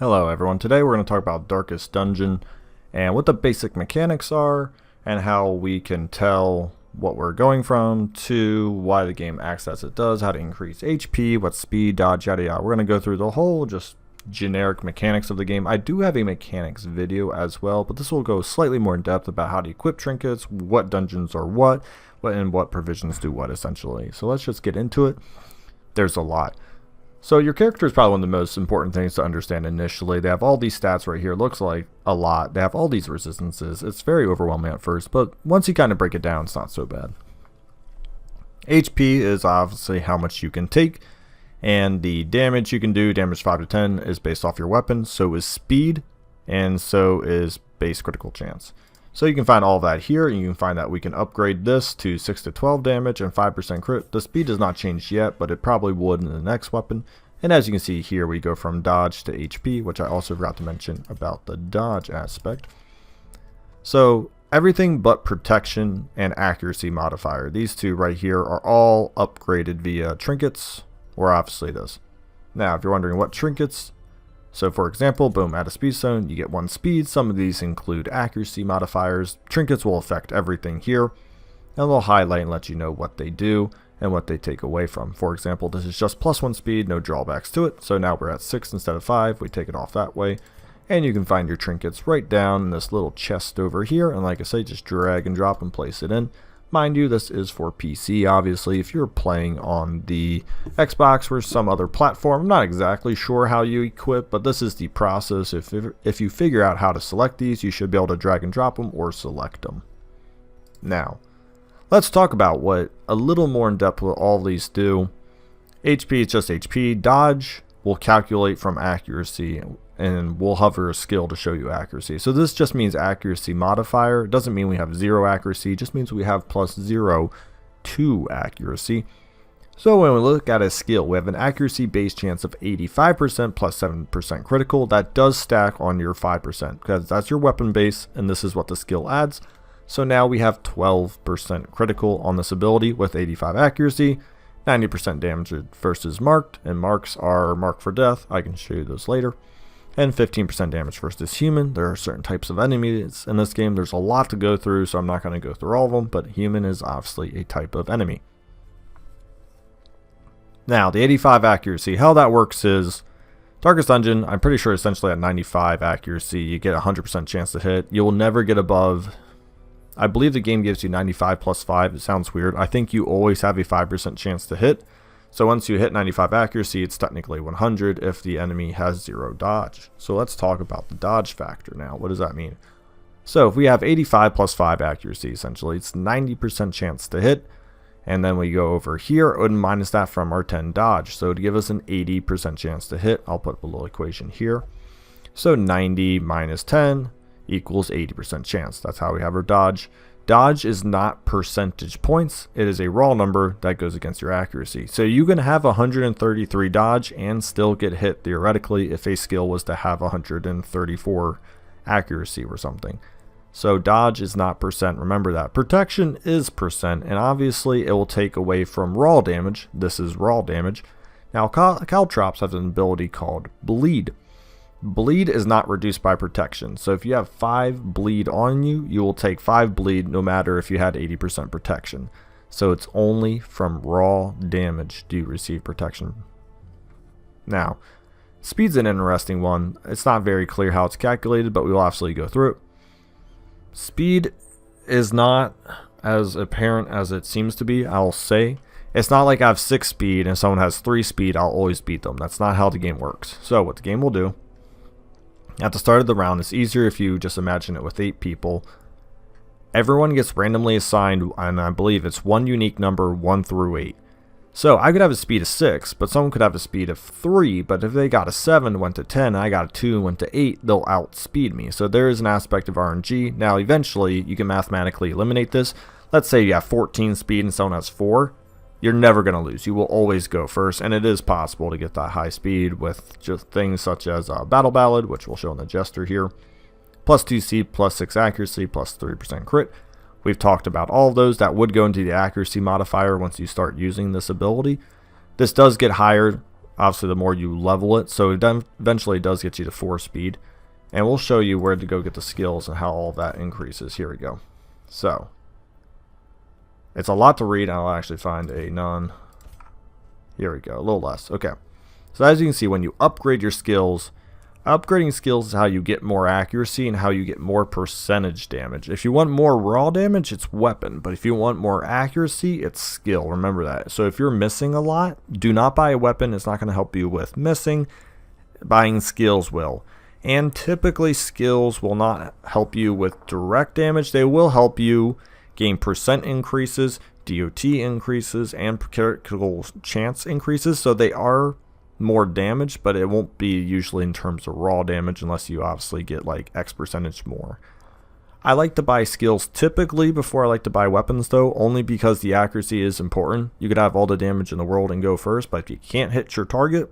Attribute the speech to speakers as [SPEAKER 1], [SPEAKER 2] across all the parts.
[SPEAKER 1] Hello everyone, today we're going to talk about Darkest Dungeon and what the basic mechanics are and how we can tell what we're going from to why the game acts as it does, how to increase HP, what speed, dodge, yada yada. We're going to go through the whole just generic mechanics of the game. I do have a mechanics video as well, but this will go slightly more in depth about how to equip trinkets, what dungeons are what, and what provisions do what essentially. So let's just get into it. There's a lot. So your character is probably one of the most important things to understand initially. They have all these stats right here. Looks like a lot. They have all these resistances. It's very overwhelming at first, but once you kind of break it down, it's not so bad. HP is obviously how much you can take, and the damage you can do, damage 5 to 10, is based off your weapon. So is speed, and so is base critical chance. So you can find all of that here, and you can find that we can upgrade this to 6 to 12 damage and 5% crit. The speed does not change yet, but it probably would in the next weapon. And as you can see here, we go from dodge to HP, which I also forgot to mention about the dodge aspect. So everything but protection and accuracy modifier, these two right here, are all upgraded via trinkets, or obviously this. Now, if you're wondering what trinkets, so for example, boom, at a speed zone, you get 1 speed. Some of these include accuracy modifiers. Trinkets will affect everything here, and they'll highlight and let you know what they do and what they take away from. For example, this is just +1 speed, no drawbacks to it. So now we're at 6 instead of 5. We take it off that way. And you can find your trinkets right down in this little chest over here. And like I say, just drag and drop and place it in. Mind you, this is for PC, obviously. If you're playing on the Xbox or some other platform, I'm not exactly sure how you equip, but this is the process. If you figure out how to select these, you should be able to drag and drop them or select them. Now, let's talk about what a little more in depth what all these do. HP is just HP. Dodge will calculate from accuracy, and we'll hover a skill to show you accuracy. So this just means accuracy modifier. It doesn't mean we have 0 accuracy. It just means we have +0 to accuracy. So when we look at a skill, we have an accuracy base chance of 85% plus 7% critical. That does stack on your 5% because that's your weapon base, and this is what the skill adds. So now we have 12% critical on this ability with 85 accuracy, 90% damage versus marked, and marks are marked for death. I can show you those later. And 15% damage versus human. There are certain types of enemies in this game. There's a lot to go through, so I'm not going to go through all of them, but human is obviously a type of enemy. Now, the 85 accuracy, how that works is, Darkest Dungeon, I'm pretty sure essentially at 95 accuracy, you get a 100% chance to hit. You will never get above, I believe the game gives you 95 plus 5. It sounds weird. I think you always have a 5% chance to hit. So once you hit 95 accuracy, it's technically 100 if the enemy has 0 dodge. So let's talk about the dodge factor now. What does that mean? So if we have 85 plus 5 accuracy, essentially, it's 90% chance to hit. And then we go over here and minus that from our 10 dodge. So to give us an 80% chance to hit, I'll put a little equation here. So 90 minus 10 equals 80% chance. That's how we have our dodge. Dodge is not percentage points. It is a raw number that goes against your accuracy. So you can have 133 dodge and still get hit theoretically if a skill was to have 134 accuracy or something. So dodge is not percent. Remember that. Protection is percent, and obviously it will take away from raw damage. This is raw damage. Now caltrops have an ability called bleed. Bleed is not reduced by protection. So if you have 5 bleed on you, you will take 5 bleed no matter if you had 80% protection. So it's only from raw damage do you receive protection. Now, speed's an interesting one. It's not very clear how it's calculated, but we will absolutely go through it. Speed is not as apparent as it seems to be, I'll say. It's not like I have 6 speed and someone has 3 speed, I'll always beat them. That's not how the game works. So what the game will do, at the start of the round, it's easier if you just imagine it with 8 people. Everyone gets randomly assigned, and I believe it's one unique number 1 through 8. So I could have a speed of 6, but someone could have a speed of 3, but if they got a 7, went to 10, and I got a 2 and went to 8, they'll outspeed me. So there is an aspect of RNG. Now eventually you can mathematically eliminate this. Let's say you have 14 speed and someone has 4. You're never going to lose. You will always go first, and it is possible to get that high speed with just things such as Battle Ballad, which we'll show in the Jester here, +2 speed, +6 accuracy, +3% crit. We've talked about all of those. That would go into the accuracy modifier once you start using this ability. This does get higher obviously the more you level it, so it eventually does get you to 4 speed. And we'll show you where to go get the skills and how all that increases. Here we go. So it's a lot to read, and I'll actually find a none. Here we go, a little less. Okay. So as you can see, when you upgrade your skills, upgrading skills is how you get more accuracy and how you get more percentage damage. If you want more raw damage, it's weapon. But if you want more accuracy, it's skill. Remember that. So if you're missing a lot, do not buy a weapon. It's not going to help you with missing. Buying skills will. And typically skills will not help you with direct damage. They will help you gain percent increases, DOT increases, and critical chance increases. So they are more damage, but it won't be usually in terms of raw damage unless you obviously get like X percentage more. I like to buy skills typically before I like to buy weapons though, only because the accuracy is important. You could have all the damage in the world and go first, but if you can't hit your target,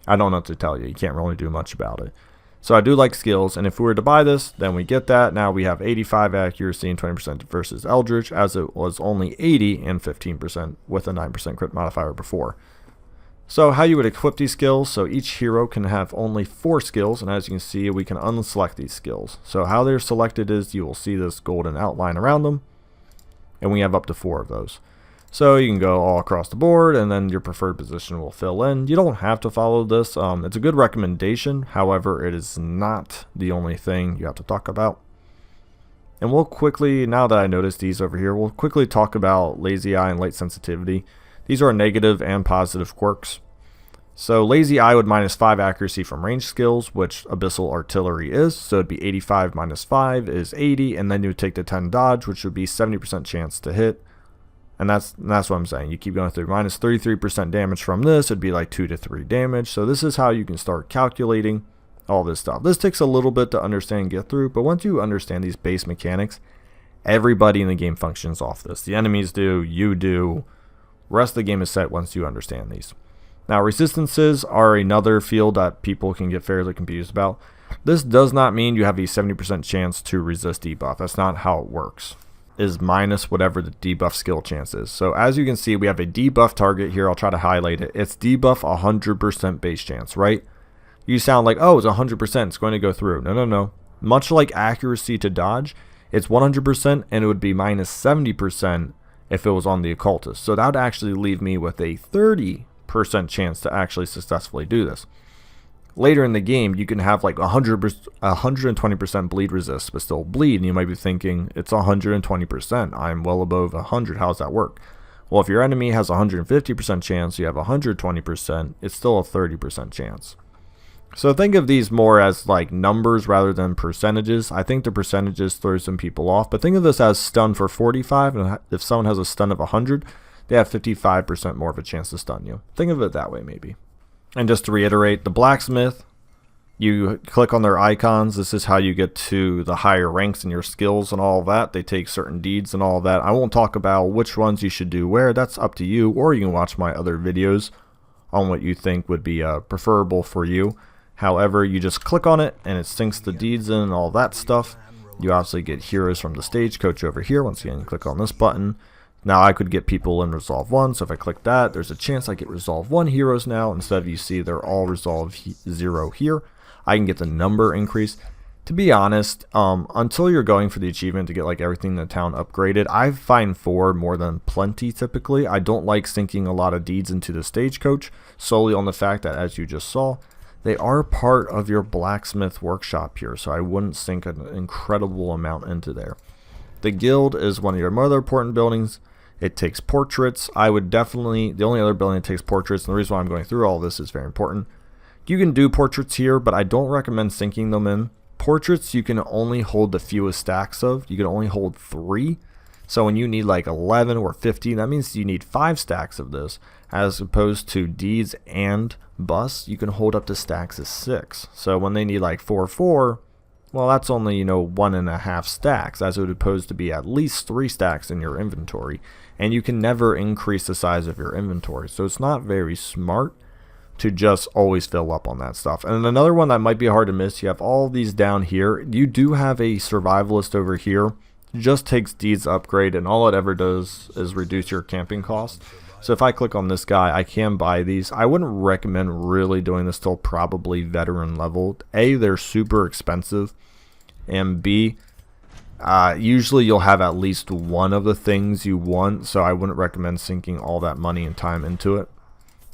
[SPEAKER 1] I don't know what to tell you. You can't really do much about it. So I do like skills, and if we were to buy this, then we get that. Now we have 85 accuracy and 20% versus Eldritch, as it was only 80 and 15% with a 9% crit modifier before. So how you would equip these skills, so each hero can have only 4 skills, and as you can see, we can unselect these skills. So how they're selected is you will see this golden outline around them, and we have up to 4 of those. So you can go all across the board, and then your preferred position will fill in. You don't have to follow this. It's a good recommendation. However, it is not the only thing you have to talk about. And we'll quickly, now that I noticed these over here, we'll quickly talk about Lazy Eye and Light Sensitivity. These are negative and positive quirks. So Lazy Eye would minus 5 accuracy from range skills, which Abyssal Artillery is. So it'd be 85 minus 5 is 80, and then you would take the 10 dodge, which would be 70% chance to hit. And that's what I'm saying. You keep going through. Minus 33% damage from this, it'd be like 2 to 3 damage. So this is how you can start calculating all this stuff. This takes a little bit to understand and get through, but once you understand these base mechanics, everybody in the game functions off this. The enemies do, you do. Rest of the game is set once you understand these. Now, resistances are another field that people can get fairly confused about. This does not mean you have a 70% chance to resist debuff. That's not how it works. It is minus whatever the debuff skill chance is. So as you can see, we have a debuff target here. I'll try to highlight it. It's debuff 100% base chance, right? You sound like, oh, it's 100%. It's going to go through. No, no, no. Much like accuracy to dodge, it's 100% and it would be minus 70% if it was on the occultist. So that would actually leave me with a 30% chance to actually successfully do this. Later in the game, you can have like 120% bleed resist, but still bleed, and you might be thinking, it's 120%. I'm well above 100. How does that work? Well, if your enemy has 150% chance, you have 120%, it's still a 30% chance. So think of these more as like numbers rather than percentages. I think the percentages throw some people off, but think of this as stun for 45, and if someone has a stun of 100, they have 55% more of a chance to stun you. Think of it that way maybe. And just to reiterate, the blacksmith, you click on their icons. This is how you get to the higher ranks in your skills and all that. They take certain deeds and all that. I won't talk about which ones you should do where. That's up to you, or you can watch my other videos on what you think would be preferable for you. However, you just click on it and it syncs the deeds in and all that stuff. You obviously get heroes from the stagecoach over here. Once again, click on this button. Now I could get people in Resolve 1, so if I click that, there's a chance I get Resolve 1 heroes now. Instead of you see they're all Resolve 0 here, I can get the number increase. To be honest, until you're going for the achievement to get like everything in the town upgraded, I find 4 more than plenty typically. I don't like syncing a lot of deeds into the stagecoach, solely on the fact that, as you just saw, they are part of your blacksmith workshop here, so I wouldn't sink an incredible amount into there. The guild is one of your more important buildings. It takes portraits. I would definitely, the only other building that takes portraits, and the reason why I'm going through all this is very important. You can do portraits here, but I don't recommend syncing them in. Portraits you can only hold the fewest stacks of. You can only hold 3. So when you need like 11 or 15, that means you need 5 stacks of this. As opposed to deeds and busts, you can hold up to stacks of 6. So when they need like 4, well, that's only, 1.5 stacks, as it would opposed to be at least 3 stacks in your inventory. And you can never increase the size of your inventory. So it's not very smart to just always fill up on that stuff. And another one that might be hard to miss, you have all these down here. You do have a survivalist over here. It just takes deeds upgrade, and all it ever does is reduce your camping cost. So if I click on this guy, I can buy these. I wouldn't recommend really doing this till probably veteran level. A, they're super expensive, and B, usually you'll have at least one of the things you want, so I wouldn't recommend sinking all that money and time into it.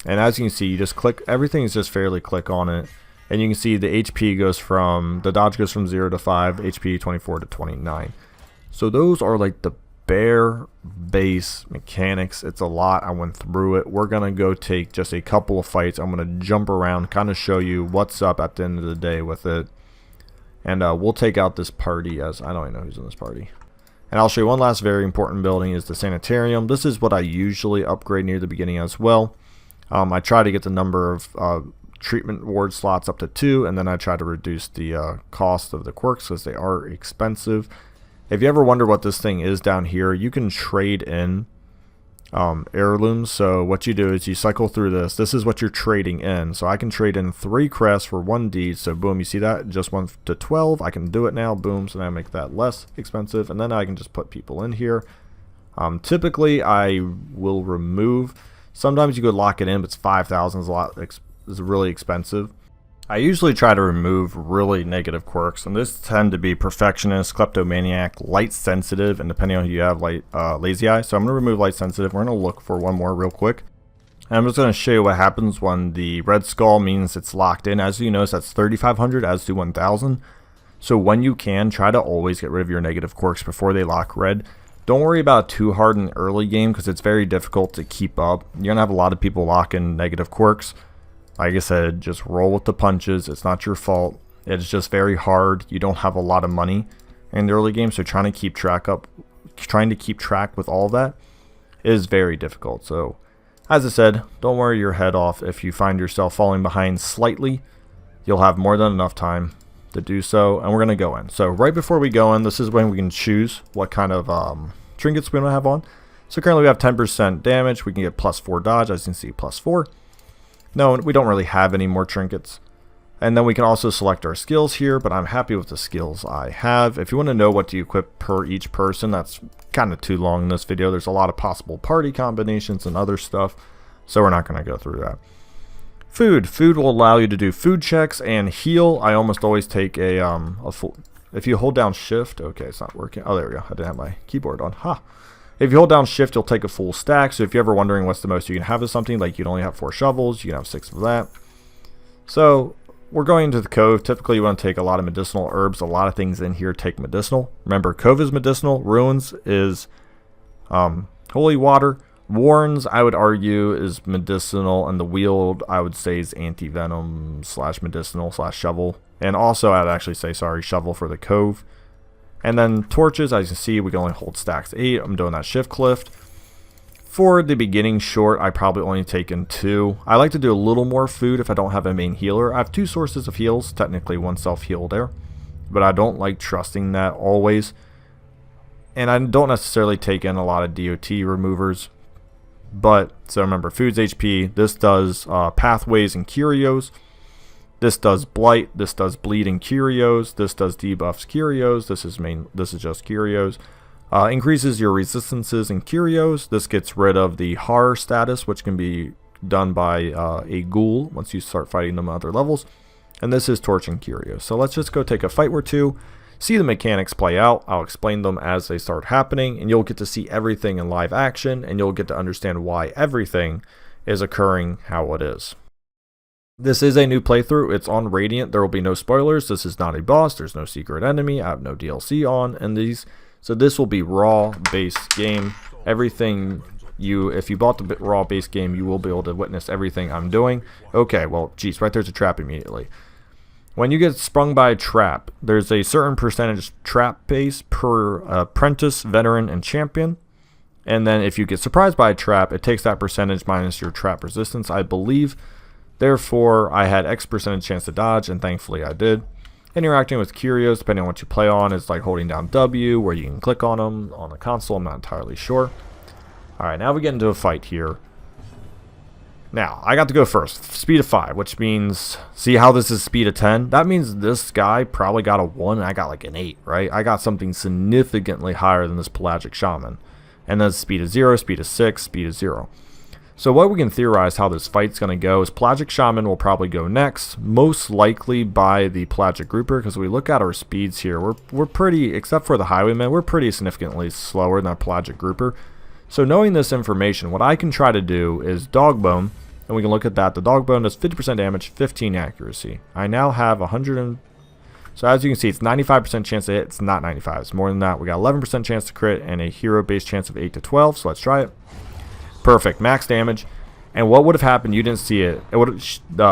[SPEAKER 1] And as you can see, you just click, everything is just fairly click on it, and you can see the HP goes from, the dodge goes from 0 to 5, HP 24 to 29. So those are like the bare base mechanics. It's a lot. I went through it. We're gonna go take just a couple of fights. I'm gonna jump around, kind of show you what's up at the end of the day with it, and we'll take out this party, as I don't even know who's in this party. And I'll show you one last very important building is the sanitarium. This is what I usually upgrade near the beginning as well. I try to get the number of treatment ward slots up to 2, and then I try to reduce the cost of the quirks because they are expensive. If you ever wonder what this thing is down here, you can trade in heirlooms. So what you do is you cycle through this. This is what you're trading in. So I can trade in 3 crests for 1 deed. So boom, you see that? Just went to 12. I can do it now. Boom. So now I make that less expensive. And then I can just put people in here. Typically, I will remove. Sometimes you could lock it in, but it's 5,000 is really expensive. I usually try to remove really negative quirks, and this tend to be perfectionist, kleptomaniac, light sensitive, and depending on who you have, lazy eye. So I'm going to remove light sensitive. We're going to look for one more real quick. And I'm just going to show you what happens when the red skull means it's locked in. As you notice, that's 3,500 as to 1,000. So when you can, try to always get rid of your negative quirks before they lock red. Don't worry about it too hard in the early game because it's very difficult to keep up. You're going to have a lot of people lock in negative quirks. Like I said, just roll with the punches. It's not your fault. It's just very hard. You don't have a lot of money in the early game, so trying to keep track with all that is very difficult. So, as I said, don't worry your head off if you find yourself falling behind slightly. You'll have more than enough time to do so, and we're gonna go in. So right before we go in, this is when we can choose what kind of trinkets we want to have on. So currently we have 10% damage. We can get +4 dodge, as you can see, +4. No, we don't really have any more trinkets. And then we can also select our skills here, but I'm happy with the skills I have. If you want to know what to equip per each person, that's kind of too long in this video. There's a lot of possible party combinations and other stuff, so we're not going to go through that. Food will allow you to do food checks and heal. I almost always take a full, if you hold down shift, okay, it's not working. Oh, there we go. I didn't have my keyboard on. Ha. If you hold down shift, you'll take a full stack. So if you're ever wondering what's the most you can have of something, like you can only have 4 shovels, you can have 6 of that. So we're going into the cove. Typically you want to take a lot of medicinal herbs. A lot of things in here take medicinal. Remember, cove is medicinal. Ruins is holy water. Warrens, I would argue, is medicinal. And the wield, I would say, is anti-venom / medicinal / shovel. And also, I'd actually say, sorry, shovel for the cove. And then torches, as you can see, we can only hold stacks 8. I'm doing that shift clift. For the beginning short, I probably only taken 2. I like to do a little more food if I don't have a main healer. I have 2 sources of heals, technically 1 self-heal there. But I don't like trusting that always. And I don't necessarily take in a lot of DOT removers. But, so remember, food's HP. This does pathways and curios. This does blight, this does bleed and curios, this does debuffs curios, this is just curios. Increases your resistances and curios. This gets rid of the horror status, which can be done by a ghoul once you start fighting them at other levels. And this is torch and curios. So let's just go take a fight or two, see the mechanics play out. I'll explain them as they start happening, and you'll get to see everything in live action, and you'll get to understand why everything is occurring how it is. This is a new playthrough. It's on Radiant. There will be no spoilers. This is not a boss. There's no secret enemy. I have no DLC on in these. So this will be raw base game. Everything if you bought the raw base game, you will be able to witness everything I'm doing. Okay, well, geez, right there's a trap immediately. When you get sprung by a trap, there's a certain percentage trap base per apprentice, veteran, and champion. And then if you get surprised by a trap, it takes that percentage minus your trap resistance, I believe. Therefore, I had X percentage chance to dodge, and thankfully I did. Interacting with curios, depending on what you play on, is like holding down W, where you can click on them on the console. I'm not entirely sure. Alright, now we get into a fight here. Now, I got to go first. Speed of 5, which means, see how this is speed of 10? That means this guy probably got a 1, and I got like an 8, right? I got something significantly higher than this pelagic shaman. And then speed of 0, speed of 6, speed of 0. So what we can theorize how this fight's going to go is Pelagic Shaman will probably go next, most likely by the Pelagic Grouper, because we look at our speeds here, we're pretty, except for the Highwayman, we're pretty significantly slower than a Pelagic Grouper. So knowing this information, what I can try to do is Dog Bone, and we can look at that. The Dog Bone does 50% damage, 15 accuracy. I now have 100 so as you can see, it's 95% chance to hit. It's not 95. It's more than that. We got 11% chance to crit and a hero base chance of 8 to 12. So let's try it. Perfect. Max damage. And what would have happened? You didn't see it. It would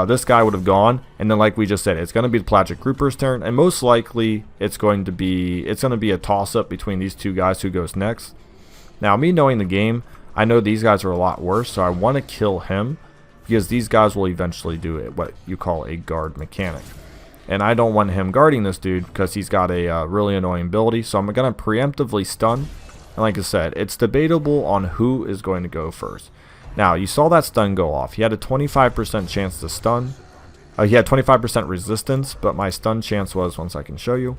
[SPEAKER 1] this guy would have gone, and then like we just said, it's going to be the Pelagic Grouper's turn, and most likely it's going to be a toss-up between these two guys who goes next. Now, me knowing the game, I know these guys are a lot worse, so I want to kill him because these guys will eventually do it, what you call a guard mechanic. And I don't want him guarding this dude because he's got a really annoying ability. So I'm going to preemptively stun. And like I said, it's debatable on who is going to go first. Now, you saw that stun go off. He had a 25% chance to stun. He had 25% resistance, but my stun chance was, once I can show you.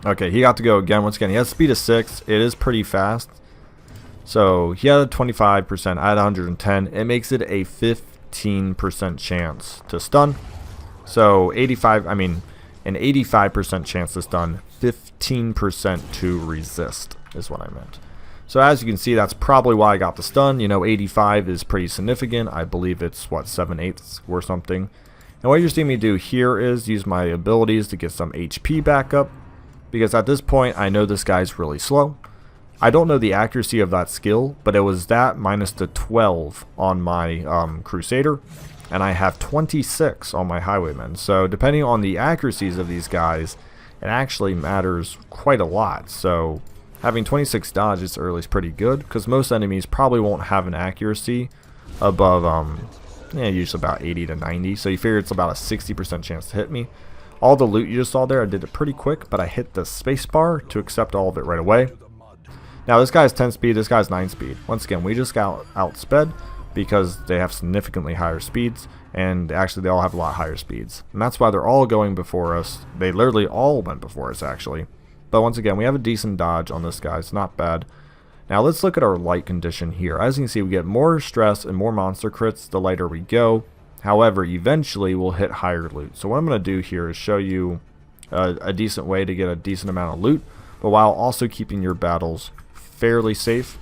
[SPEAKER 1] Okay, he got to go again. Once again, he has speed of 6. It is pretty fast. So he had a 25%. I had 110. It makes it a 15% chance to stun. So an 85% chance to stun, 15% to resist is what I meant. So as you can see, that's probably why I got the stun. You know, 85 is pretty significant. I believe it's, what, 7/8 or something. And what you're seeing me do here is use my abilities to get some HP back up. Because at this point, I know this guy's really slow. I don't know the accuracy of that skill, but it was that minus the 12 on my Crusader. And I have 26 on my Highwayman. So depending on the accuracies of these guys, it actually matters quite a lot. So having 26 dodge this early is pretty good, because most enemies probably won't have an accuracy above, usually about 80 to 90. So you figure it's about a 60% chance to hit me. All the loot you just saw there, I did it pretty quick, but I hit the spacebar to accept all of it right away. Now this guy's 10 speed, this guy's 9 speed. Once again, we just got outsped, because they have significantly higher speeds, and actually they all have a lot higher speeds. And that's why they're all going before us. They literally all went before us, actually. But once again, we have a decent dodge on this guy. It's not bad. Now let's look at our light condition here. As you can see, we get more stress and more monster crits the lighter we go. However, eventually we'll hit higher loot. So what I'm going to do here is show you a decent way to get a decent amount of loot, but while also keeping your battles fairly safe.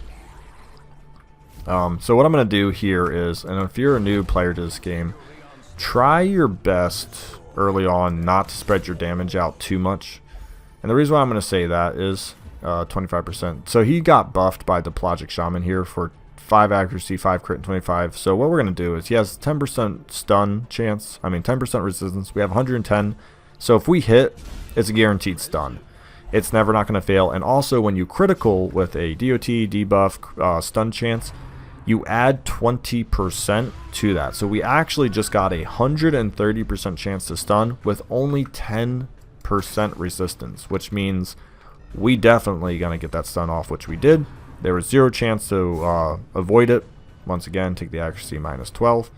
[SPEAKER 1] So what I'm going to do here is, and if you're a new player to this game, try your best early on not to spread your damage out too much. And the reason why I'm going to say that is 25%. So he got buffed by the Pelagic Shaman here for 5 accuracy, 5 crit, and 25. So what we're going to do is he has 10% stun chance, 10% resistance. We have 110. So if we hit, it's a guaranteed stun. It's never not going to fail. And also when you critical with a DOT, debuff, stun chance, you add 20% to that. So we actually just got a 130% chance to stun with only 10% resistance, which means we definitely gonna get that stun off, which we did. There was 0 chance to avoid it. Once again, take the accuracy minus 12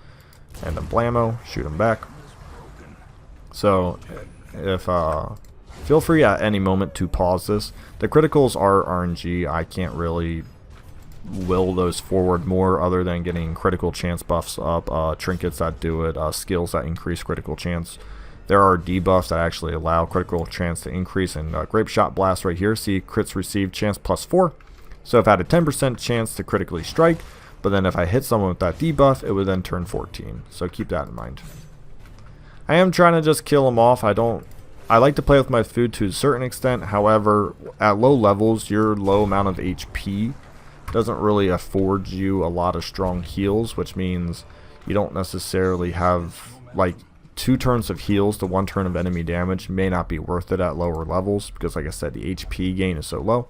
[SPEAKER 1] and then blammo, shoot him back. So if feel free at any moment to pause this. The criticals are RNG. I can't really will those forward more other than getting critical chance buffs up, trinkets that do it, skills that increase critical chance. There are debuffs that actually allow critical chance to increase, and Grape Shot Blast right here, see crits received chance +4. So if I had a 10% chance to critically strike, but then if I hit someone with that debuff, it would then turn 14. So keep that in mind. I am trying to just kill them off. I like to play with my food to a certain extent. However, at low levels, your low amount of HP doesn't really afford you a lot of strong heals, which means you don't necessarily have like 2 turns of heals to 1 turn of enemy damage. May not be worth it at lower levels because, like I said, the HP gain is so low.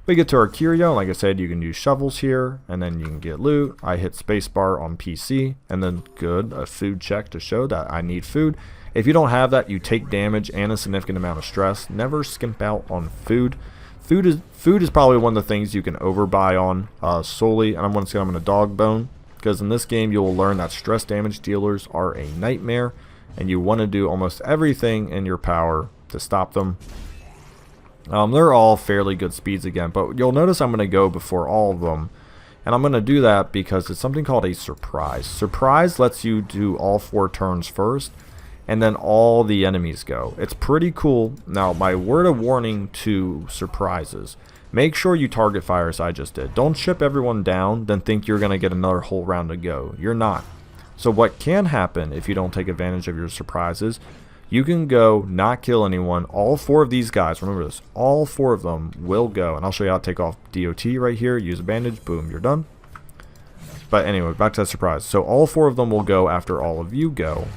[SPEAKER 1] We get to our curio, and like I said, you can use shovels here, and then you can get loot. I hit spacebar on PC, and then a food check to show that I need food. If you don't have that, you take damage and a significant amount of stress. Never skimp out on food. Food is probably one of the things you can overbuy on solely, and I'm going to dog bone, because in this game you will learn that stress damage dealers are a nightmare, and you want to do almost everything in your power to stop them. They're all fairly good speeds again, but you'll notice I'm going to go before all of them. And I'm going to do that because it's something called a surprise. Surprise lets you do all 4 turns first, and then all the enemies go. It's pretty cool. Now, my word of warning to surprises: make sure you target fire as I just did. Don't chip everyone down, then think you're going to get another whole round to go. You're not. So what can happen if you don't take advantage of your surprises, you can go not kill anyone. All 4 of these guys, remember this, all 4 of them will go. And I'll show you how to take off DOT right here. Use a bandage. Boom, you're done. But anyway, back to that surprise. So all 4 of them will go after all of you go.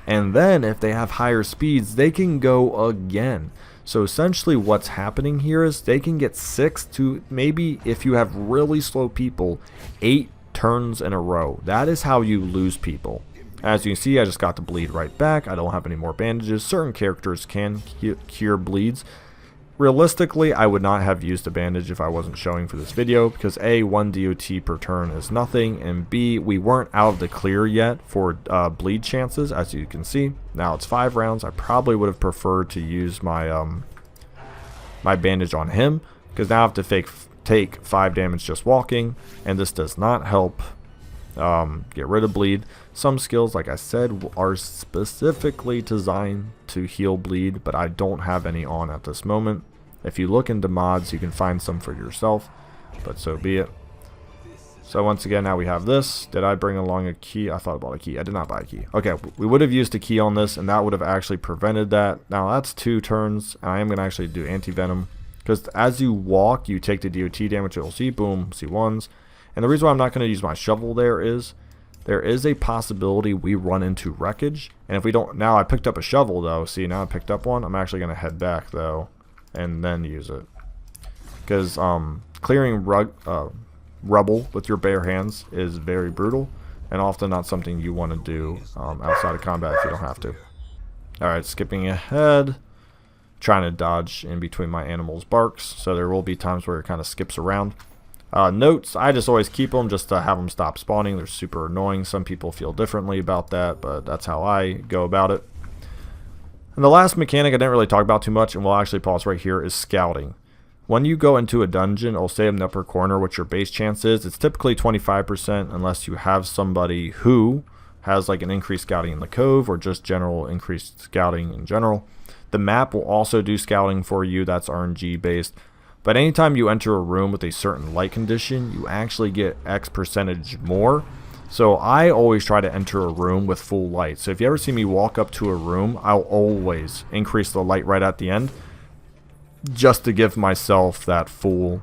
[SPEAKER 1] And then if they have higher speeds, they can go again. So essentially what's happening here is they can get 6 to maybe, if you have really slow people, 8 turns in a row. That is how you lose people. As you can see, I just got the bleed right back. I don't have any more bandages. Certain characters can cure bleeds. Realistically, I would not have used a bandage if I wasn't showing for this video, because A, 1 DOT per turn is nothing, and B, we weren't out of the clear yet for bleed chances, as you can see. Now it's 5 rounds. I probably would have preferred to use my my bandage on him, because now I have to take 5 damage just walking, and this does not help get rid of bleed. Some skills, like I said, are specifically designed to heal bleed, but I don't have any on at this moment. If you look into mods, you can find some for yourself, but so be it. So once again, now we have this. Did I bring along a key? I thought about a key. I did not buy a key. Okay, we would have used a key on this, and that would have actually prevented that. Now that's 2 turns. I am going to actually do anti-venom, because as you walk, you take the DOT damage. You'll see, boom, see ones. And the reason why I'm not going to use my shovel there is a possibility we run into wreckage. And if we don't, now I picked up a shovel though. See, now I picked up one. I'm actually going to head back though and then use it. Because clearing rubble with your bare hands is very brutal and often not something you want to do outside of combat if you don't have to. Alright, skipping ahead. Trying to dodge in between my animal's barks. So there will be times where it kind of skips around. Notes, I just always keep them just to have them stop spawning. They're super annoying. Some people feel differently about that, but that's how I go about it. And the last mechanic I didn't really talk about too much, and we'll actually pause right here, is scouting. When you go into a dungeon, it'll say in the upper corner what your base chance is. It's typically 25% unless you have somebody who has like an increased scouting in the cove or just general increased scouting in general. The map will also do scouting for you. That's RNG based. But anytime you enter a room with a certain light condition, you actually get X percentage more. So I always try to enter a room with full light. So if you ever see me walk up to a room, I'll always increase the light right at the end, just to give myself that full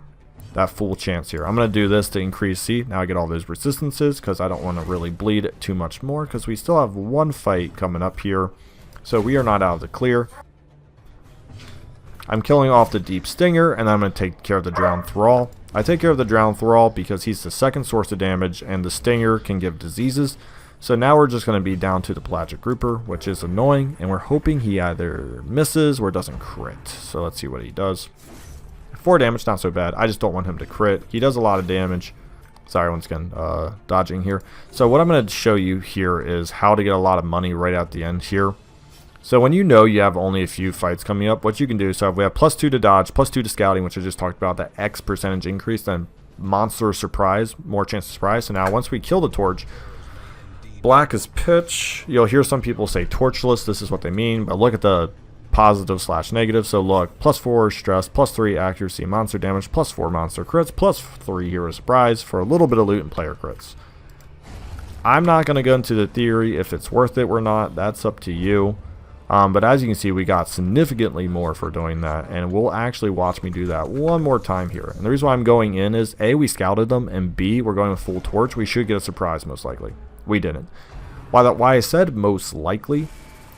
[SPEAKER 1] chance here. I'm going to do this to increase, see, now I get all those resistances because I don't want to really bleed it too much more, because we still have 1 fight coming up here. So we are not out of the clear. I'm killing off the deep stinger, and I'm going to take care of the drowned thrall. I take care of the drowned thrall because he's the second source of damage, and the stinger can give diseases. So now we're just going to be down to the pelagic grouper, which is annoying, and we're hoping he either misses or doesn't crit. So let's see what he does. 4 damage, not so bad. I just don't want him to crit. He does a lot of damage. Sorry, once again, dodging here. So what I'm going to show you here is how to get a lot of money right at the end here. So when you know you have only a few fights coming up, what you can do, so if we have +2 to dodge, +2 to scouting, which I just talked about, that X percentage increase, then monster surprise, more chance of surprise. So now once we kill the torch, black is pitch. You'll hear some people say torchless, this is what they mean, but look at the positive/negative. So look, +4 stress, +3 accuracy, monster damage, +4 monster crits, +3 hero surprise for a little bit of loot and player crits. I'm not going to go into the theory if it's worth it or not, that's up to you. But as you can see, we got significantly more for doing that, and we'll actually watch me do that one more time here. And the reason why I'm going in is A, we scouted them, and B, we're going with full torch. We should get a surprise most likely. We didn't. Why I said most likely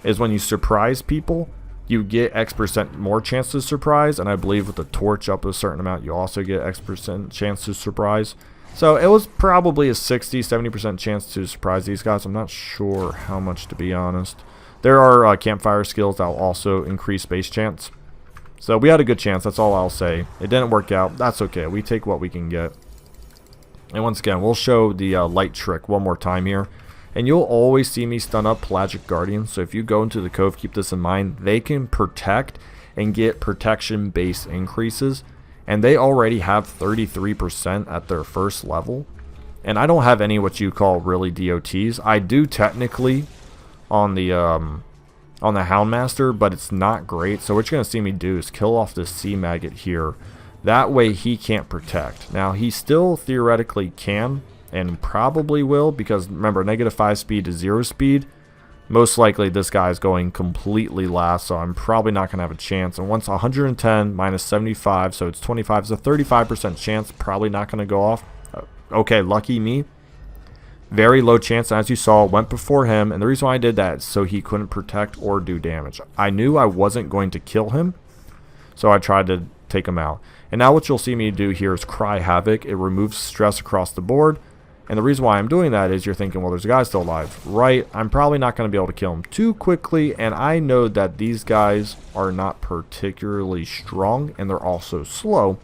[SPEAKER 1] is when you surprise people, you get X% more chance to surprise, and I believe with the torch up a certain amount, you also get X% chance to surprise. So it was probably a 60-70% chance to surprise these guys. I'm not sure how much, to be honest. There are campfire skills that will also increase base chance. So we had a good chance, that's all I'll say. It didn't work out, that's okay. We take what we can get. And once again, we'll show the light trick one more time here. And you'll always see me stun up pelagic guardians. So if you go into the cove, keep this in mind. They can protect and get protection base increases. and they already have 33% at their first level. And I don't have any what you call really DOTs. I do technically on the Houndmaster, but it's not great. So what you're going to see me do is kill off this Sea Maggot here. That way he can't protect. Now he still theoretically can and probably will, because remember, -5 speed to 0 speed. Most likely this guy is going completely last, so I'm probably not going to have a chance. And once 110 minus 75, so it's 25, so 35% chance, probably not going to go off. Okay, lucky me. Very low chance, as you saw, went before him. And the reason why I did that is so he couldn't protect or do damage. I knew I wasn't going to kill him, so I tried to take him out. And now what you'll see me do here is Cry Havoc. It removes stress across the board. And the reason why I'm doing that is you're thinking, well, there's a guy still alive. Right, I'm probably not going to be able to kill him too quickly. And I know that these guys are not particularly strong, and they're also slow.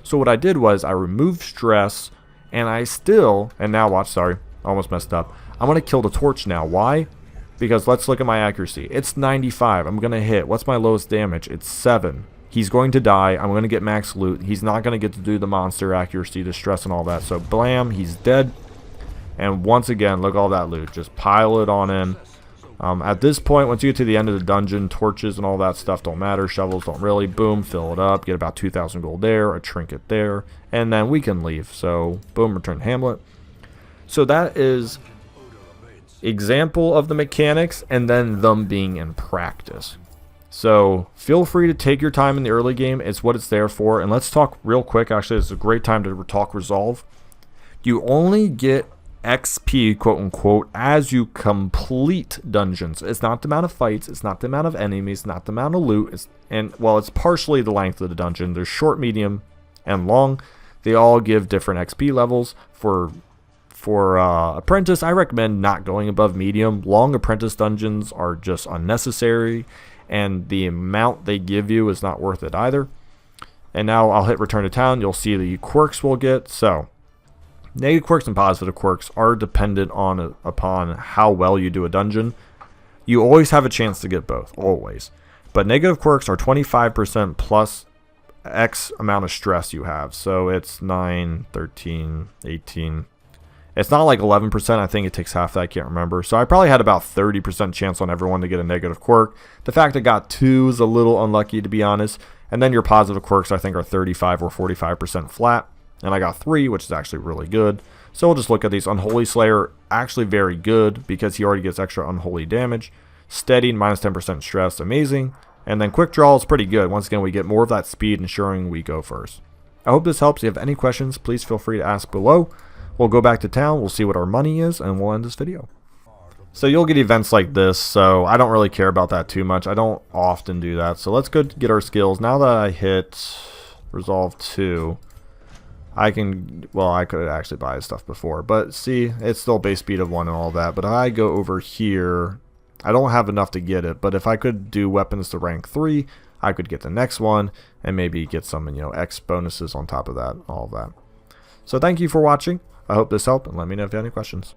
[SPEAKER 1] So what I did was I removed stress. And I still, and now watch, sorry, almost messed up. I'm going to kill the torch now. Why? Because let's look at my accuracy. It's 95. I'm going to hit. What's my lowest damage? It's 7. He's going to die. I'm going to get max loot. He's not going to get to do the monster accuracy, the stress, and all that. So blam, he's dead. And once again, look at all that loot. Just pile it on in. At this point, once you get to the end of the dungeon, torches and all that stuff don't matter. Shovels don't really. Boom, fill it up. Get about 2,000 gold there, a trinket there, and then we can leave. So, boom, return Hamlet. So that is example of the mechanics and then them being in practice. So feel free to take your time in the early game. It's what it's there for. And let's talk real quick. Actually, it's a great time to talk Resolve. You only get XP, quote unquote, as you complete dungeons. It's not the amount of fights, it's not the amount of enemies, not the amount of loot, it's partially the length of the dungeon. There's short, medium, and long. They all give different XP levels. For apprentice, I recommend not going above medium. Long apprentice dungeons are just unnecessary, and the amount they give you is not worth it either. And now I'll hit return to town. You'll see the quirks we'll get. So negative quirks and positive quirks are dependent upon how well you do a dungeon. You always have a chance to get both, always. But negative quirks are 25% plus X amount of stress you have. So it's 9, 13, 18. It's not like 11%. I think it takes half that. I can't remember. So I probably had about 30% chance on everyone to get a negative quirk. The fact I got 2 is a little unlucky, to be honest. And then your positive quirks, I think, are 35 or 45% flat. And I got 3, which is actually really good. So we'll just look at these. Unholy Slayer, actually very good because he already gets extra unholy damage. Steady, minus 10% stress, amazing. And then Quick Draw is pretty good. Once again, we get more of that speed, ensuring we go first. I hope this helps. If you have any questions, please feel free to ask below. We'll go back to town, we'll see what our money is, and we'll end this video. So you'll get events like this, so I don't really care about that too much. I don't often do that. So let's go get our skills. Now that I hit Resolve 2, I can, well, I could actually buy stuff before, but see, it's still base speed of 1 and all that. But I go over here, I don't have enough to get it, but if I could do weapons to rank 3, I could get the next one and maybe get some, X bonuses on top of that, all of that. So thank you for watching. I hope this helped, and let me know if you have any questions.